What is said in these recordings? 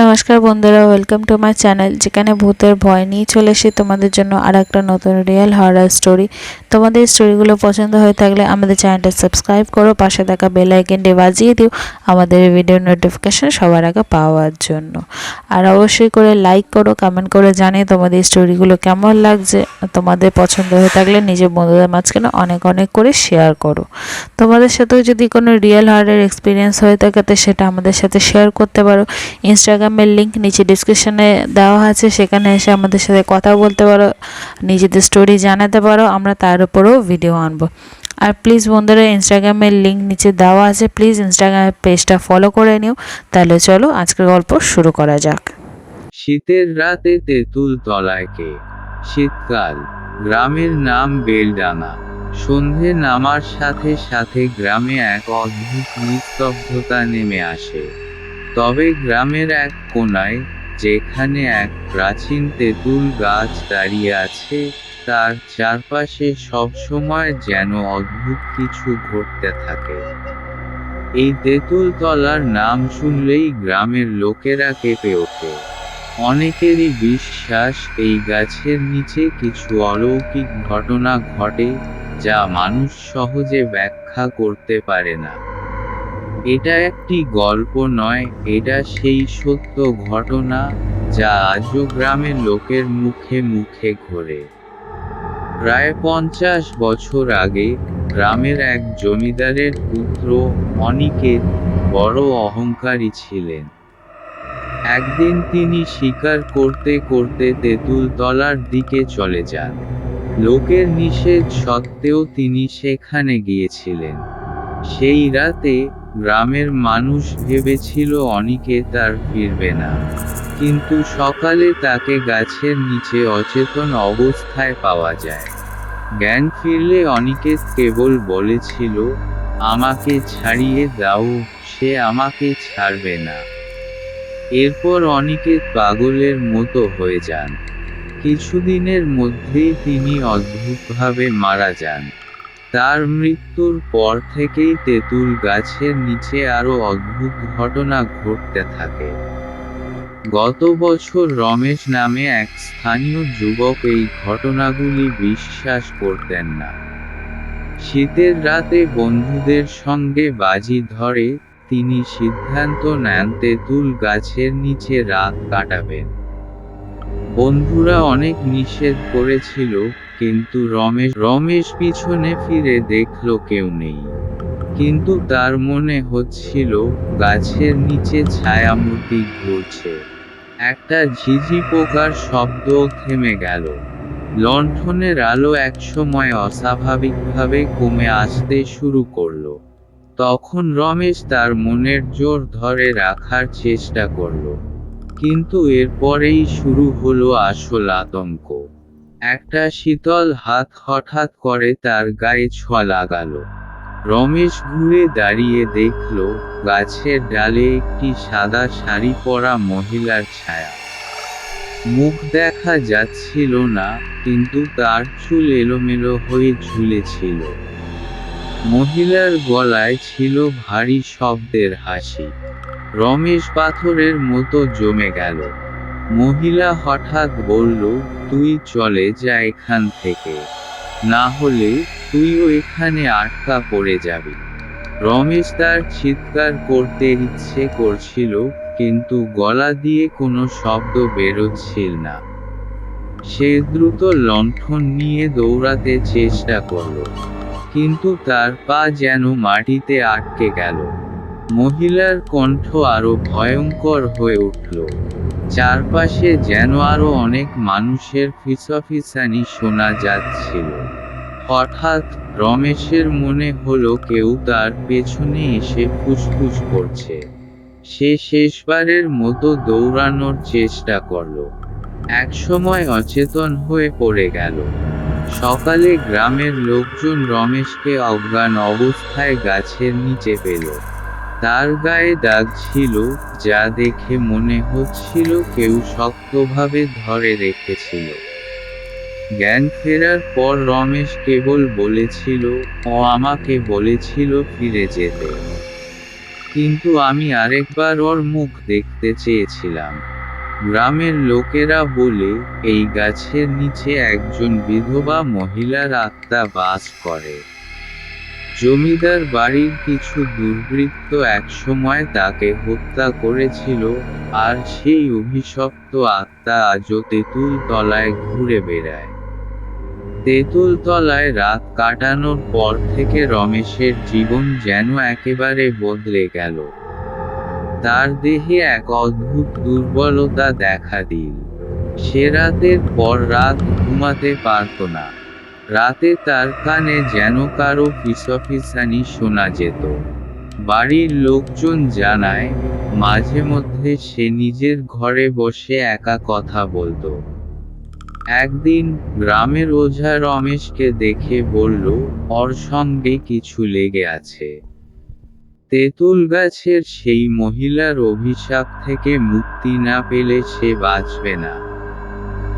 নমস্কার বন্ধুরা, welcome to my channel, যেখানে ভূতের ভয় নিয়ে চলে এসে তোমাদের জন্য আর একটা নতুন রিয়েল হরর স্টোরি। তোমাদের স্টোরিগুলো পছন্দ হয়ে থাকলে আমাদের চ্যানেলটা সাবস্ক্রাইব করো, পাশে থাকা বেল আইকনটি বাজিয়ে দিও আমাদের ভিডিও নোটিফিকেশন সবার আগে পাওয়ার জন্য। আর অবশ্যই করে লাইক করো, কমেন্ট করে জানিয়ে তোমাদের স্টোরিগুলো কেমন লাগছে। তোমাদের পছন্দ হয়ে থাকলে নিজের বন্ধুদের মাঝখানে অনেক অনেক করে শেয়ার করো। তোমাদের সাথেও যদি কোনো রিয়েল হরর এক্সপিরিয়েন্স হয়ে থাকে তো সেটা আমাদের সাথে শেয়ার করতে পারো। ইনস্টাগ্রামের লিঙ্ক নিচে ডিসক্রিপশনে দেওয়া আছে, সেখানে এসে আমাদের সাথে কথা বলতে পারো, নিজেদের স্টোরি জানাতে পারো, আমরা তার উপরেও ভিডিও আনবো। আর প্লিজ বন্ধুরা, ইনস্টাগ্রামের লিঙ্ক নিচে দেওয়া আছে, প্লিজ ইনস্টাগ্রামের পেজটা ফলো করে নিও। তাহলে চলো আজকের গল্প শুরু করা যাক। শীতের রাতে তেঁতুল তলায় কে? শীতকাল। গ্রামের নাম বেলডাঙা। সন্ধে নামার সাথে সাথে গ্রামে এক অদ্ভুত নিস্তব্ধতা নেমে আসে। তবে গ্রামের এক কোণায়, যেখানে এক প্রাচীন তেঁতুল গাছ দাঁড়িয়ে আছে, তার চারপাশে সবসময় যেন অদ্ভুত কিছু ঘটতে থাকে। এই তেঁতুল তলার নাম শুনলেই গ্রামের লোকেরা কেঁপে ওঠে। অনেকেরই বিশ্বাস এই গাছের নিচে কিছু অলৌকিক ঘটনা ঘটে, যা মানুষ সহজে ব্যাখ্যা করতে পারে না। এটা একটি গল্প নয়, এটা সেই সত্য ঘটনা যা আজও গ্রামের লোকের মুখে মুখে ঘোরে। প্রায় 50 বছর আগে, গ্রামের এক জমিদারের পুত্র অনিকেত বড় অহংকারী ছিলেন। একদিন তিনি শিকার করতে করতে তেঁতুল তলার দিকে চলে যান। লোকের নিষেধ সত্ত্বেও তিনি সেখানে গিয়েছিলেন। সেই রাতে গ্রামের মানুষ ভেবেছিল অনিকেত আর ফিরবে না, কিন্তু সকালে তাকে গাছের নিচে অচেতন অবস্থায় পাওয়া যায়। জ্ঞান ফিরলে অনিকেত কেবল বলেছিল, আমাকে ছাড়িয়ে দাও, সে আমাকে ছাড়বে না। এরপর অনিকেত পাগলের মতো হয়ে যান। কিছুদিনের মধ্যেই তিনি অদ্ভুতভাবে মারা যান। তার মৃত্যুর পর থেকেই তেঁতুল গাছের নিচে আরও অদ্ভুত ঘটনা ঘটতে থাকে। গত বছর রমেশ নামে এক স্থানীয় যুবক এই ঘটনাগুলি বিশ্বাস করতেন না। শীতের রাতে বন্ধুদের সঙ্গে বাজি ধরে তিনি সিদ্ধান্ত নেন তেঁতুল গাছের নিচে রাত কাটাবেন। বন্ধুরা অনেক নিষেধ করেছিল, কিন্তু রমেশ পিছনে ফিরে দেখল কেউ নেই। কিন্তু তার মনে হচ্ছিল গাছের নিচে ছায়ামূর্তি ঘুরছে। একটা ঝিঝি পোকার শব্দও থেমে গেল। লণ্ঠনের আলো একসময় অস্বাভাবিকভাবে কমে আসতে শুরু করলো। তখন রমেশ তার মনের জোর ধরে রাখার চেষ্টা করল। কিন্তু এরপরেই শুরু হলো আসল আতঙ্ক। একটা শীতল হাত হঠাৎ করে তার গায়ে ছোঁয়া লাগালো। রমেশ ঘুরে দাঁড়িয়ে দেখল, গাছের ডালে একটি সাদা শাড়ি পরা মহিলার ছায়া। মুখ দেখা যাচ্ছিল না, কিন্তু তার চুল এলোমেলো হয়ে ঝুলেছিল। মহিলার গলায় ছিল ভারী শব্দের হাসি। রমেশ পাথরের মতো জমে গেল। মহিলা হঠাৎ বলল, তুই চলে যা এখান থেকে, না হলে তুইও এখানে আটকা পড়ে যাবি। রমেশ তার চিৎকার করতে ইচ্ছে করছিল, কিন্তু গলা দিয়ে কোনো শব্দ বেরোচ্ছিল না। সে দ্রুত লণ্ঠন নিয়ে দৌড়াতে চেষ্টা করল, কিন্তু তার পা যেন মাটিতে আটকে গেল। মহিলার কণ্ঠ আরো ভয়ঙ্কর হয়ে উঠল। চারপাশে যেন আরো অনেক মানুষের ফিসফিসানি শোনা যাচ্ছিল। হঠাৎ রমেশের মনে হলো কেউ তার পেছনে এসে ফুসফুস করছে। সে শেষবারের মতো দৌড়ানোর চেষ্টা করল। একসময় অচেতন হয়ে পড়ে গেল। সকালে গ্রামের লোকজন রমেশকে অজ্ঞান অবস্থায় গাছের নিচে পেল। তার গায়ে দাগ ছিল, যা দেখে মনে হচ্ছিল কেউ শক্তভাবে ধরে রেখেছিল। জ্ঞান ফেরার পর রমেশ কেবল বলেছিল, ও আমাকে বলেছিল ফিরে যেতে। কিন্তু আমি আরেকবার ওর মুখ দেখতে চেয়েছিলাম। গ্রামের লোকেরা বলে, এই গাছের নিচে একজন বিধবা মহিলার আত্মা বাস করে। জমিদার বাড়ির কিছু দুর্বৃত্ত একসময় তাকে হত্যা করেছিল, আর সেই অভিশপ্ত আত্মা আজও তেঁতুল তলায় ঘুরে বেড়ায়। তেঁতুল তলায় রাত কাটানোর পর থেকে রমেশের জীবন যেন একেবারে বদলে গেল। তার দেহে এক অদ্ভুত দুর্বলতা দেখা দিল। সে রাতের পর রাত ঘুমাতে পারত না। রাতে তার কানে যেন কারো ফিসফিসানি শোনা যেত। বাড়ির লোকজন জানায়, মাঝে মধ্যে সে নিজের ঘরে বসে একা কথা বলতো। একদিন গ্রামের ওঝা রমেশকে দেখে বলল, ওর সঙ্গে কিছু লেগে আছে। তেঁতুল গাছের সেই মহিলার অভিশাপ থেকে মুক্তি না পেলে সে বাঁচবে না।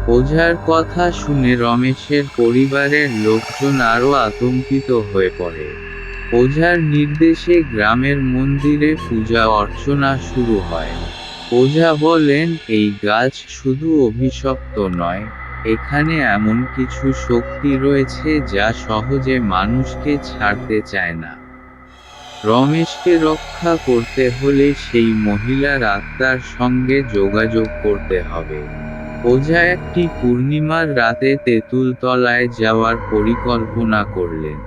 ওঝার কথা শুনে রমেশের পরিবারের লোকজন আরও আতঙ্কিত হয়ে পড়ে। ওঝার নির্দেশে গ্রামের মন্দিরে পূজা অর্চনা শুরু হয়। ওঝা বলেন, এই গাছ শুধু অভিশপ্ত নয়, এখানে এমন কিছু শক্তি রয়েছে যা সহজে মানুষকে ছাড়তে চায় না। রমেশকে রক্ষা করতে হলে সেই মহিলার আত্মার সঙ্গে যোগাযোগ করতে হবে। ওঝা একটি পূর্ণিমার রাতে তেঁতুল তলায় যাওয়ার পরিকল্পনা করলেন।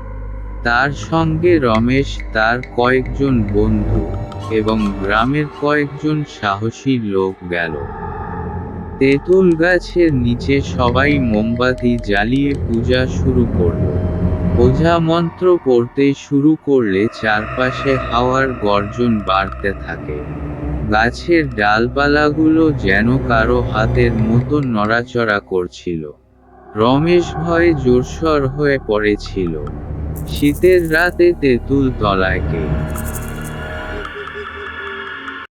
তার সঙ্গে রমেশ, তার কয়েকজন বন্ধু এবং গ্রামের কয়েকজন সাহসী লোক গেল। তেঁতুল গাছের নিচে সবাই মোমবাতি জ্বালিয়ে পূজা শুরু করল। ওঝা মন্ত্র পড়তে শুরু করলে চারপাশে হাওয়ার গর্জন বাড়তে থাকে। গাছের ডালপালাগুলো যেন কারো হাতের মতো নড়াচড়া করছিল। রমেশ ভয়ে জোরসর হয়ে পড়েছিল। শীতের রাতে তেঁতুল তলায়